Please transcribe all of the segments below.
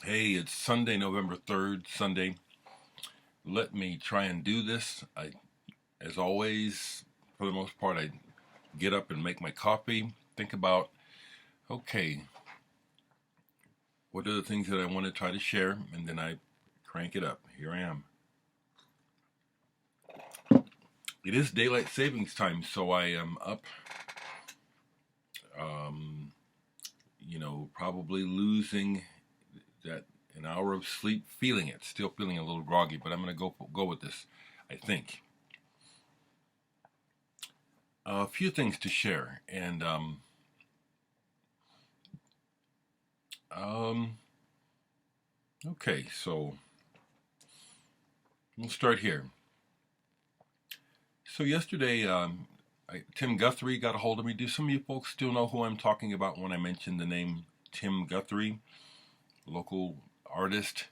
Hey, it's Sunday, November 3rd, Sunday. Let me try and do this. As always, for the most part, I get up and make my coffee, think about, okay, what are the things that I want to try to share, and then I crank it up. Here I am. It is daylight savings time, so I am up, um, probably losing that an hour of sleep, feeling it, still feeling a little groggy, but I'm going to go with this, I think. A few things to share, and okay, so we'll start here. So yesterday, Tim Guthrie got a hold of me. Do some of you folks still know who I'm talking about when I mention the name Tim Guthrie, local artist,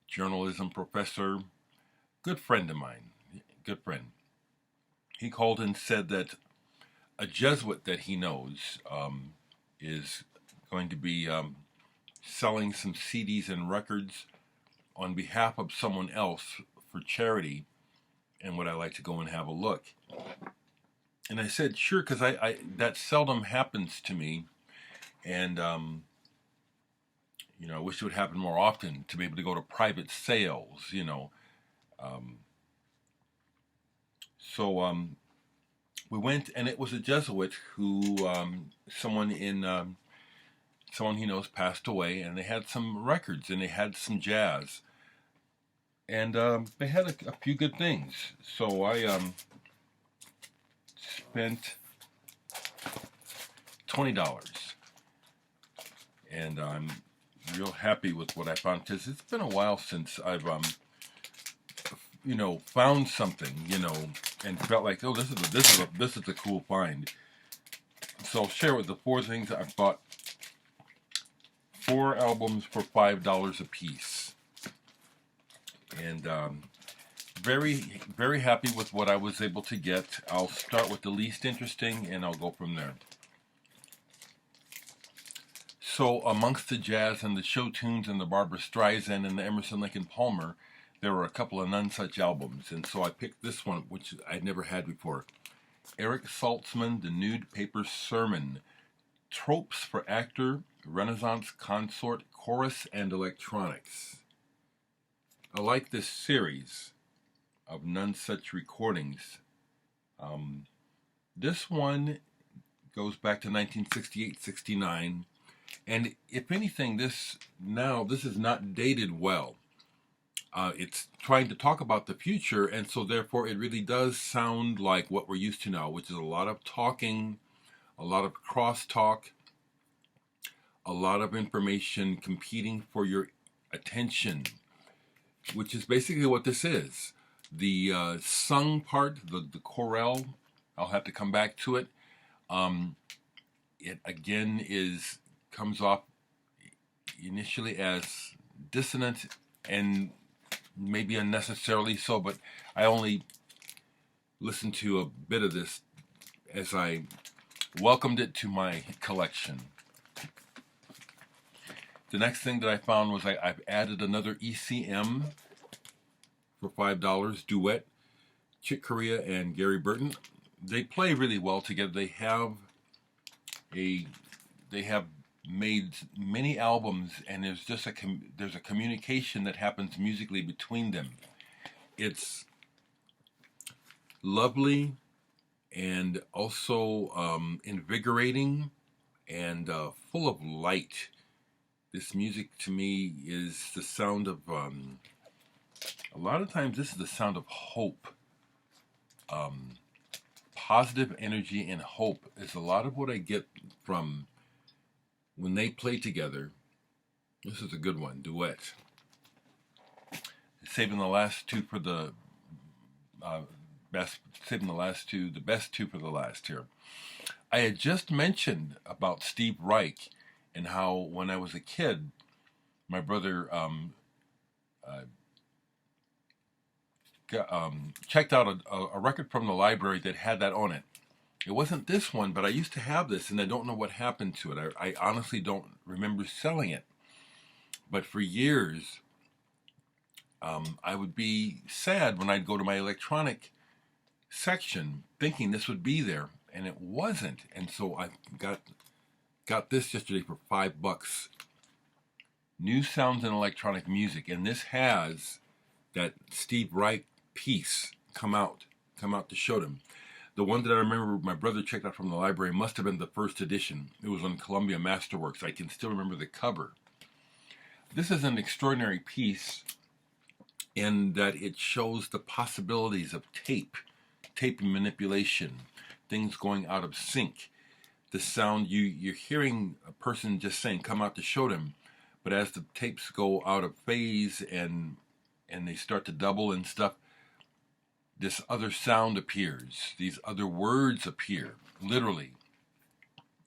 journalism professor, good friend of mine, good friend. He called and said that a Jesuit that he knows is going to be selling some CDs and records on behalf of someone else for charity, and would I like to go and have a look? And I said, sure, because I that seldom happens to me, and I wish it would happen more often to be able to go to private sales, So we went, and it was a Jesuit who someone he knows passed away, and they had some records and they had some jazz, and they had a few good things. So I spent $20, and I'm real happy with what I found, because it's been a while since I've found something, and felt like, oh, this is a cool find. So I'll share with the four things I've bought. 4 albums for $5 a piece, and very, very happy with what I was able to get. I'll start with the least interesting, and I'll go from there. So amongst the jazz and the show tunes and the Barbra Streisand and the Emerson, Lake and Palmer, there were a couple of none such albums, and so I picked this one, which I'd never had before. Eric Saltzman, The Nude Paper Sermon, Tropes for Actor, Renaissance Consort, Chorus, and Electronics. I like this series of none such recordings. This one goes back to 1968-69, and if anything, this is not dated well. It's trying to talk about the future, and so therefore it really does sound like what we're used to now, which is a lot of talking, a lot of crosstalk, a lot of information competing for your attention, which is basically what this is. The sung part, the chorale, I'll have to come back to it. It again comes off initially as dissonant and maybe unnecessarily so, but I only listened to a bit of this as I welcomed it to my collection. The next thing that I found was I've added another ECM for $5, duet, Chick Corea and Gary Burton. They play really well together. They have made many albums, and there's just there's a communication that happens musically between them. It's lovely and also invigorating and full of light. This music to me is the sound of a lot of times this is the sound of hope. Positive energy and hope is a lot of what I get from when they play together. This is a good one, duet. Saving the last two for the best. Saving the best two for the last here. I had just mentioned about Steve Reich and how when I was a kid, my brother checked out a record from the library that had that on it. It wasn't this one, but I used to have this, and I don't know what happened to it. I honestly don't remember selling it. But for years, I would be sad when I'd go to my electronic section thinking this would be there, and it wasn't. And so I got this yesterday for $5. New Sounds in Electronic Music, and this has that Steve Reich piece come out to show them. The one that I remember my brother checked out from the library must have been the first edition. It was on Columbia Masterworks. I can still remember the cover. This is an extraordinary piece in that it shows the possibilities of tape manipulation, things going out of sync. The sound, you're hearing a person just saying, come out to show them, but as the tapes go out of phase and they start to double and stuff, this other sound appears, these other words appear, literally.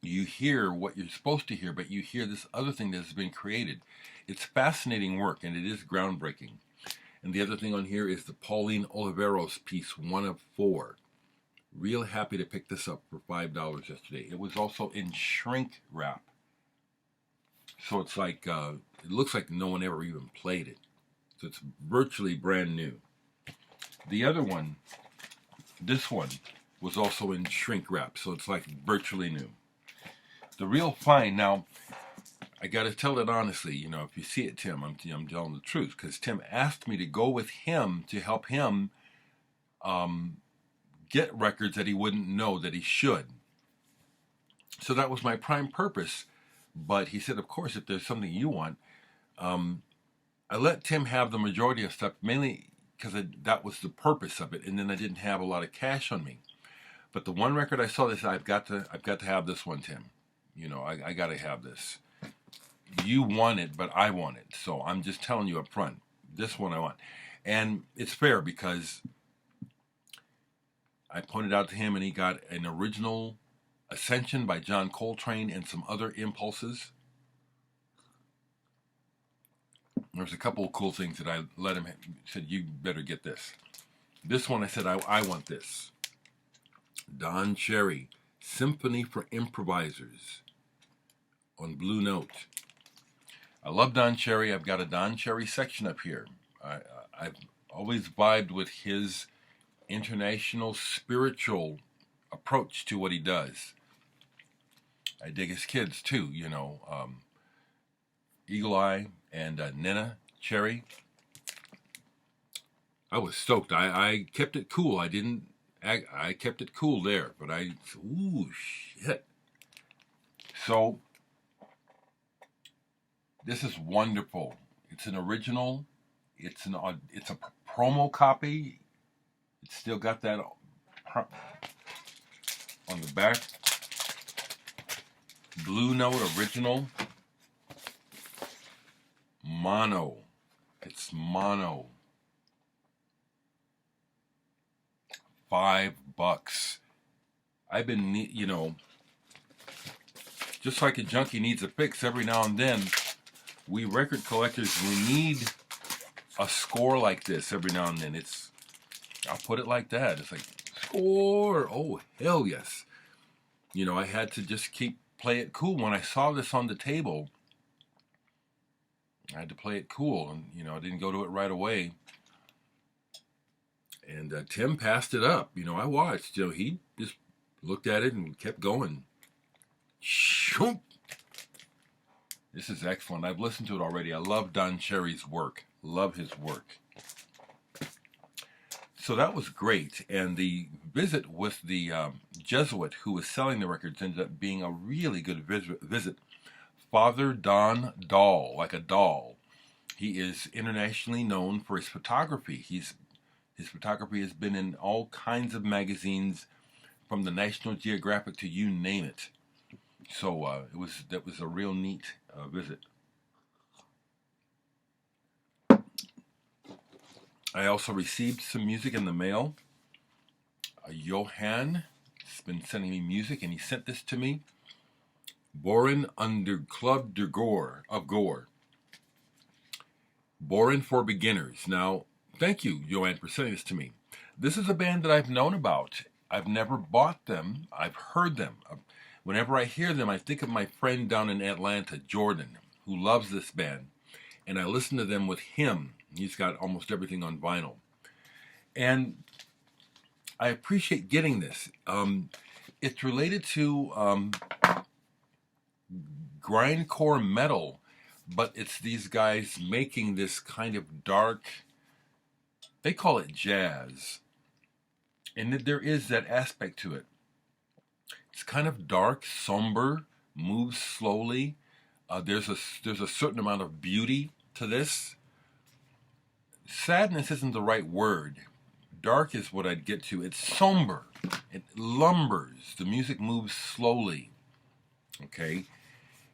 You hear what you're supposed to hear, but you hear this other thing that has been created. It's fascinating work, and it is groundbreaking. And the other thing on here is the Pauline Oliveros piece, 1 of 4. Real happy to pick this up for $5 yesterday. It was also in shrink wrap. So it's like, it looks like no one ever even played it. So it's virtually brand new. The other one, this one, was also in shrink wrap. So it's like virtually new. The real find, now, I got to tell it honestly, if you see it, Tim, I'm telling the truth, because Tim asked me to go with him to help him get records that he wouldn't know that he should. So that was my prime purpose. But he said, of course, if there's something you want, I let Tim have the majority of stuff, mainly because that was the purpose of it, and then I didn't have a lot of cash on me. But the one record I saw, this, I've got to have this one, Tim. I got to have this. You want it, but I want it. So I'm just telling you up front, this one I want. And it's fair because I pointed out to him and he got an original Ascension by John Coltrane and some other impulses. There's a couple of cool things that I let him, said, you better get this. This one I said, I want this. Don Cherry, Symphony for Improvisers on Blue Note. I love Don Cherry. I've got a Don Cherry section up here. I've always vibed with his international spiritual approach to what he does. I dig his kids too, Eagle Eye and Nena Cherry. I was stoked. I kept it cool. I kept it cool there, but ooh, shit. So, this is wonderful. It's an original. It's a promo copy. It's still got that on the back. Blue Note original. Mono. It's mono. $5. I've been, just like a junkie needs a fix every now and then, we record collectors, we need a score like this every now and then. I'll put it like that. It's like, score! Oh, hell yes. I had to just play it cool. When I saw this on the table, I had to play it cool. And, I didn't go to it right away. And Tim passed it up. I watched. He just looked at it and kept going. Shoop! This is excellent. I've listened to it already. I love Don Cherry's work. Love his work. So that was great. And the visit with the Jesuit who was selling the records ended up being a really good visit. Father Don Doll, like a doll. He is internationally known for his photography. His photography has been in all kinds of magazines, from the National Geographic to you name it. So that was a real neat visit. I also received some music in the mail. Johan has been sending me music, and he sent this to me. Boren under Club de Gore of Gore. Boren for Beginners. Now, thank you, Joanne, for sending this to me. This is a band that I've known about, I've never bought them. I've heard them. Whenever I hear them, I think of my friend down in Atlanta, Jordan, who loves this band. And I listen to them with him. He's got almost everything on vinyl. And I appreciate getting this. It's related to grindcore metal, but it's these guys making this kind of dark, they call it jazz. And there is that aspect to it. It's kind of dark, somber, moves slowly. There's a certain amount of beauty to this. Sadness isn't the right word. Dark is what I'd get to. It's somber. It lumbers. The music moves slowly. Okay?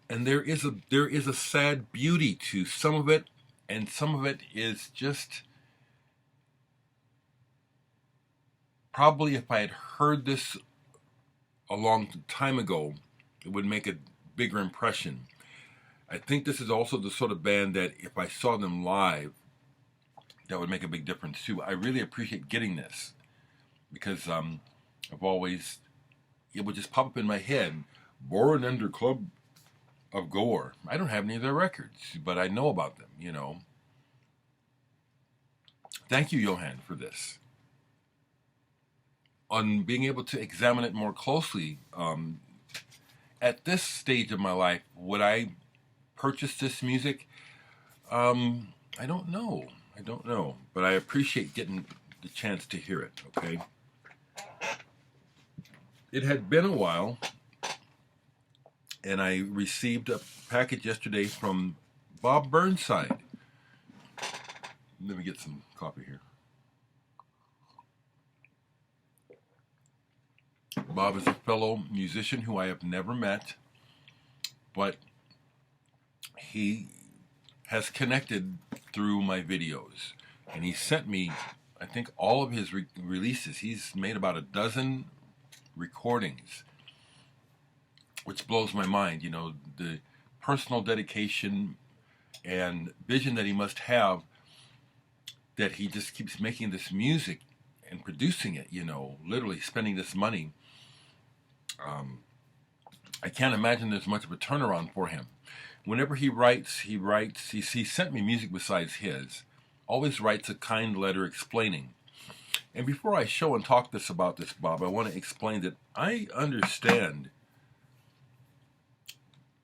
And there is a sad beauty to some of it, and some of it is just probably if I had heard this a long time ago, it would make a bigger impression. I think this is also the sort of band that if I saw them live, that would make a big difference too. I really appreciate getting this because I've always, it would just pop up in my head, Born Under Club of Gore. I don't have any of their records, but I know about them, you know. Thank you, Johan, for this. On being able to examine it more closely, at this stage of my life, would I purchase this music? I don't know. But I appreciate getting the chance to hear it, okay? It had been a while, and I received a package yesterday from Bob Burnside. Let me get some coffee here. Bob is a fellow musician who I have never met, but he has connected through my videos. And he sent me, I think, all of his releases. He's made about a dozen recordings, which blows my mind. You know, the personal dedication and vision that he must have, that he just keeps making this music and producing it, you know, literally spending this money. I can't imagine there's much of a turnaround for him. Whenever he sent me music besides his, always writes a kind letter explaining. And before I show and talk about this, Bob, I want to explain that I understand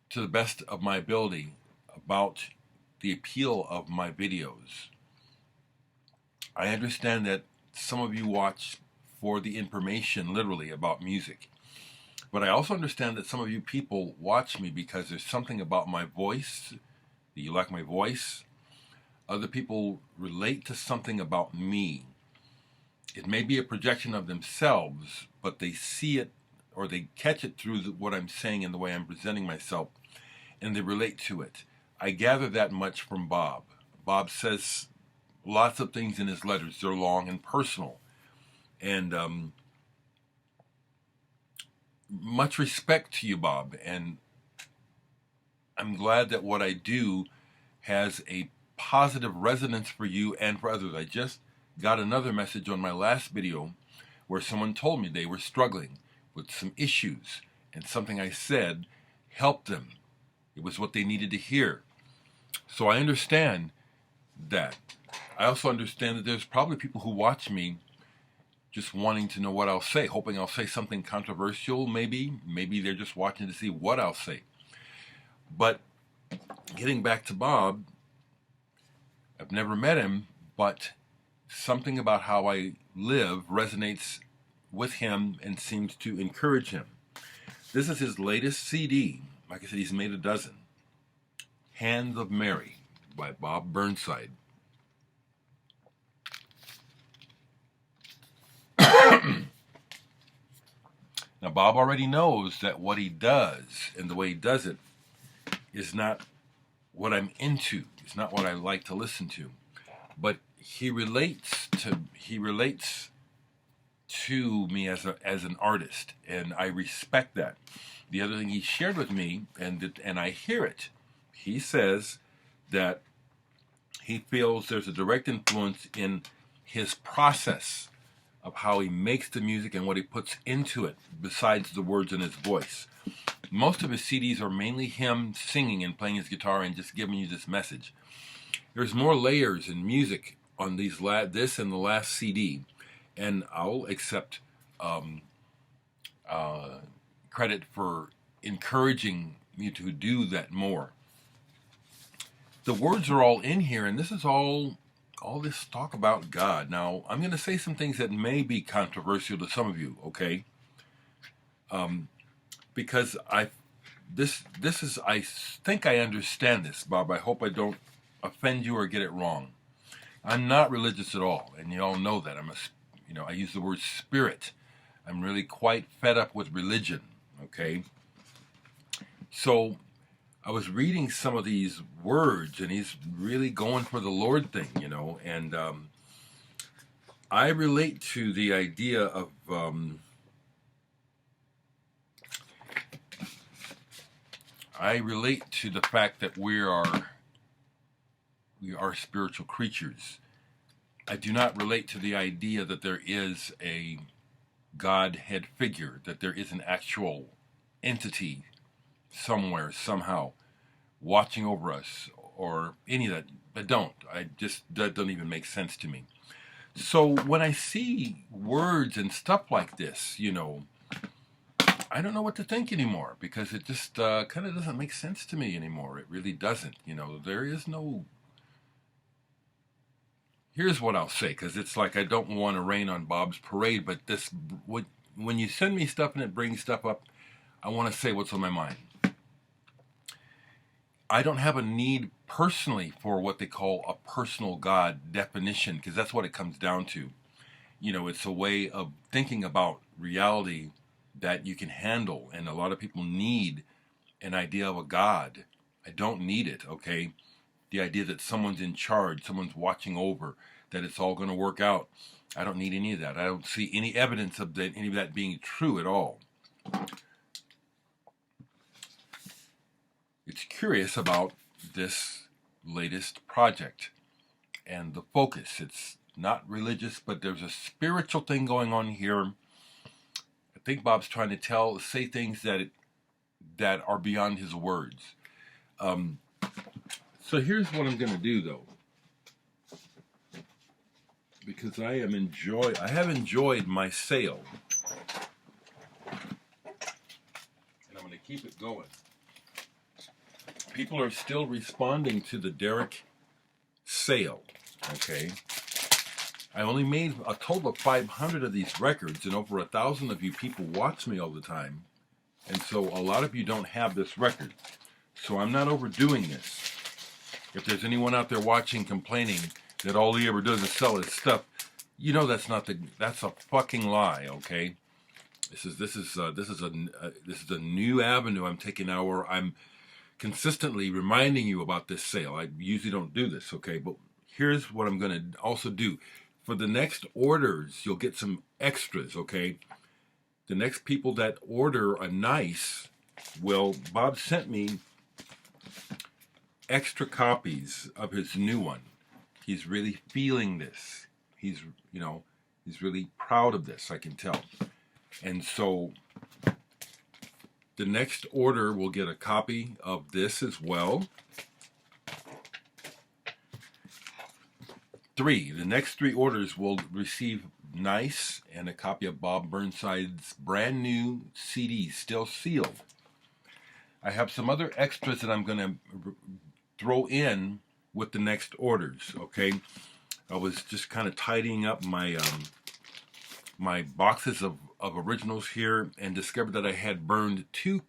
to the best of my ability about the appeal of my videos. I understand that some of you watch for the information, literally, about music. But I also understand that some of you people watch me because there's something about my voice, that you like my voice. Other people relate to something about me. It may be a projection of themselves, but they see it or they catch it through what I'm saying and the way I'm presenting myself, and they relate to it. I gather that much from Bob. Bob says lots of things in his letters. They're long and personal. And much respect to you, Bob. And I'm glad that what I do has a positive resonance for you and for others. I just got another message on my last video where someone told me they were struggling with some issues, and something I said helped them. It was what they needed to hear. So I understand that. I also understand that there's probably people who watch me just wanting to know what I'll say, hoping I'll say something controversial, maybe. Maybe they're just watching to see what I'll say. But getting back to Bob, I've never met him, but something about how I live resonates with him and seems to encourage him. This is his latest CD. Like I said, he's made a dozen. Hands of Mary by Bob Burnside. Now, Bob already knows that what he does and the way he does it is not what I'm into. It's not what I like to listen to. But he relates to me as an artist, and I respect that. The other thing he shared with me, and I hear it, he says that he feels there's a direct influence in his process of how he makes the music and what he puts into it besides the words in his voice. Most of his CDs are mainly him singing and playing his guitar and just giving you this message. There's more layers in music on this and the last CD, and I'll accept credit for encouraging me to do that more. The words are all in here, and this is all this talk about God. Now, I'm going to say some things that may be controversial to some of you, okay? Because I think I understand this, Bob. I hope I don't offend you or get it wrong. I'm not religious at all, and you all know that. I use the word spirit. I'm really quite fed up with religion, okay? So I was reading some of these words, and he's really going for the Lord thing, and I relate to the idea of I relate to the fact that we are spiritual creatures. I do not relate to the idea that there is a Godhead figure, that there is an actual entity somewhere, somehow, watching over us, or any of that. That doesn't even make sense to me. So when I see words and stuff like this, I don't know what to think anymore, because it just kind of doesn't make sense to me anymore. It really doesn't. There is no... Here's what I'll say, because it's like I don't want to rain on Bob's parade, but when you send me stuff and it brings stuff up, I want to say what's on my mind. I don't have a need personally for what they call a personal God definition, because that's what it comes down to. It's a way of thinking about reality that you can handle, and a lot of people need an idea of a God. I don't need it, okay? The idea that someone's in charge, someone's watching over, that it's all going to work out. I don't need any of that. I don't see any evidence of any of that being true at all. It's curious about this latest project and the focus. It's not religious, but there's a spiritual thing going on here. I think Bob's trying to say things that are beyond his words. So here's what I'm going to do, though, because I have enjoyed my sale, and I'm going to keep it going. People are still responding to the Dereck sale, okay? I only made a total of 500 of these records, and over 1,000 of you people watch me all the time, and so a lot of you don't have this record. So I'm not overdoing this. If there's anyone out there watching complaining that all he ever does is sell his stuff, that's a fucking lie, okay? This is a new avenue I'm taking now, where I'm consistently reminding you about this sale. I usually don't do this, okay? But here's what I'm going to also do. For the next orders, you'll get some extras, okay? The next people that order a nice, Bob sent me extra copies of his new one. He's really feeling this. He's really proud of this, I can tell. And so the next order will get a copy of this as well. The next 3 orders will receive Nice and a copy of Bob Burnside's brand new CD, still sealed. I have some other extras that I'm going to throw in with the next orders, okay? I was just kind of tidying up my my boxes of originals here, and discovered that I had burned two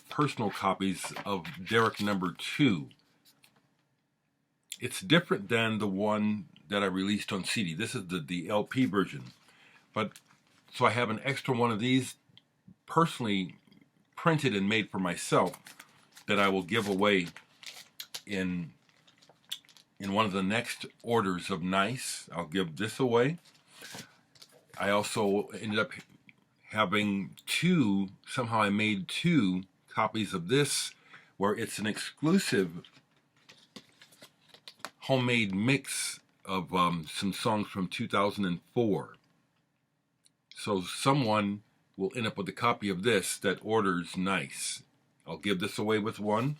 personal copies of Dereck number 2. It's different than the one that I released on CD. This is the LP version. But so I have an extra one of these personally printed and made for myself that I will give away in one of the next orders of Nice. I'll give this away. I also ended up having somehow I made 2 copies of this, where it's an exclusive homemade mix of some songs from 2004. So someone will end up with a copy of this that orders nice. I'll give this away with one.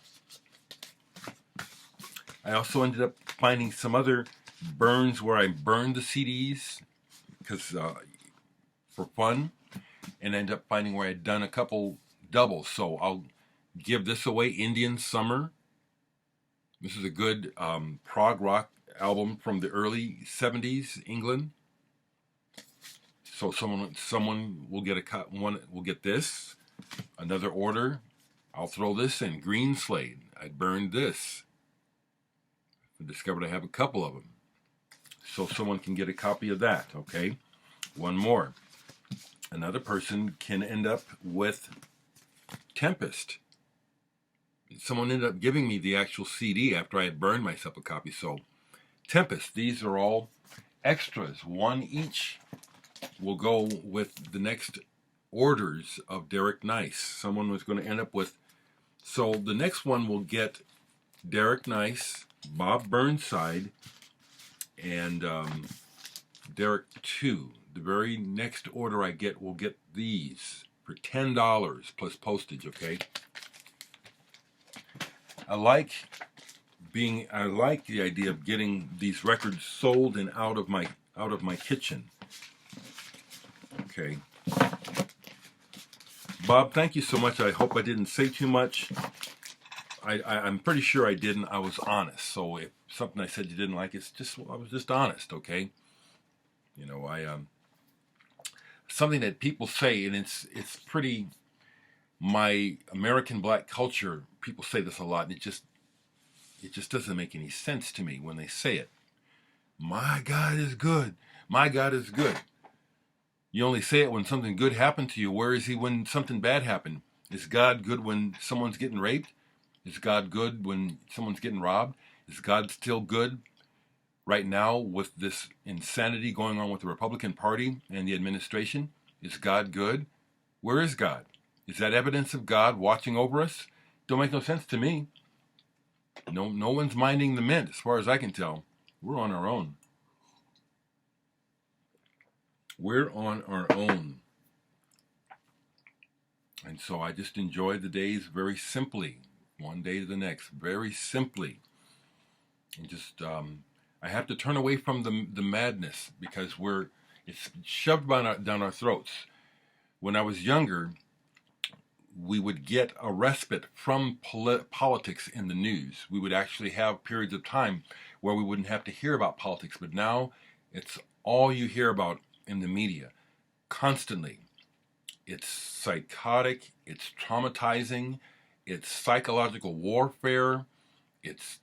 I also ended up finding some other burns where I burned the CDs because for fun, and I ended up finding where I'd done a couple doubles. So I'll give this away, Indian Summer. This is a good prog rock album from the early 70s, England. So someone will get one will get this. Another order, I'll throw this in, Green Slade. I burned this. I discovered I have a couple of them. So someone can get a copy of that, okay? One more. Another person can end up with Tempest. Someone ended up giving me the actual CD after I had burned myself a copy. So Tempest, these are all extras. One each will go with the next orders of Dereck Nice. Someone was going to end up with, so the next one will get Dereck Nice, Bob Burnside, and Dereck 2. The very next order I get will get these for $10 plus postage, okay? I like the idea of getting these records sold and out of my kitchen. Okay. Bob, thank you so much. I hope I didn't say too much. I'm pretty sure I didn't. I was honest. So if something I said you didn't like, I was just honest, okay? You know, something that people say, and it's pretty, my American black culture, people say this a lot, and it just doesn't make any sense to me when they say it. My God is good. My God is good. You only say it when something good happened to you. Where is he when something bad happened? Is God good when someone's getting raped? Is God good when someone's getting robbed? Is God still good right now with this insanity going on with the Republican Party and the administration? Is God good? Where is God? Is that evidence of God watching over us? Don't make no sense to me. No one's minding the mint as far as I can tell. We're on our own. We're on our own. And so I just enjoy the days very simply, one day to the next, very simply. And just, I have to turn away from the madness because it's shoved down our throats. When I was younger, we would get a respite from politics in the news. We would actually have periods of time where we wouldn't have to hear about politics. But now it's all you hear about in the media constantly. It's psychotic, it's traumatizing, it's psychological warfare, it's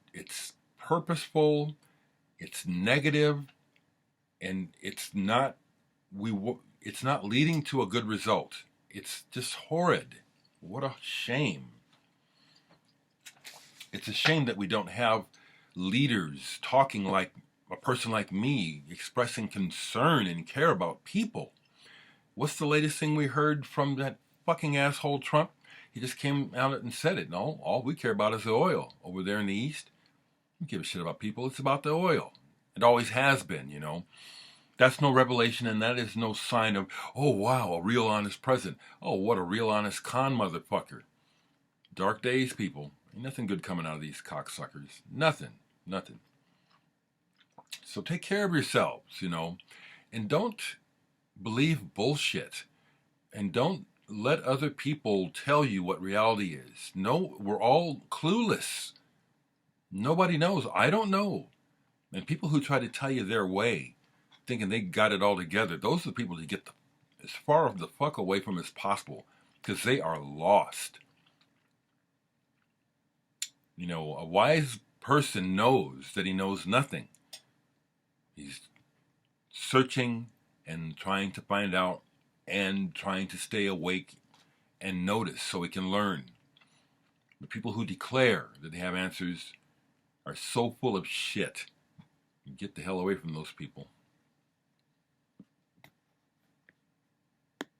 purposeful, it's negative, and it's not leading to a good result. It's just horrid. What a shame. It's a shame that we don't have leaders talking like a person like me, expressing concern and care about people. What's the latest thing we heard from that fucking asshole Trump? He just came out and said it. No, all we care about is the oil over there in the East. We don't give a shit about people. It's about the oil. It always has been, you know. That's no revelation, and that is no sign of, oh, wow, a real honest president. Oh, what a real honest con motherfucker. Dark days, people. Ain't nothing good coming out of these cocksuckers. Nothing. So take care of yourselves, you know, and don't believe bullshit, and don't let other people tell you what reality is. No, we're all clueless. Nobody knows. I don't know. And people who try to tell you their way, thinking they got it all together, those are the people that get as far the fuck away from as possible, because they are lost. You know, a wise person knows that he knows nothing. He's searching and trying to find out and trying to stay awake and notice so he can learn. The people who declare that they have answers are so full of shit. Get the hell away from those people.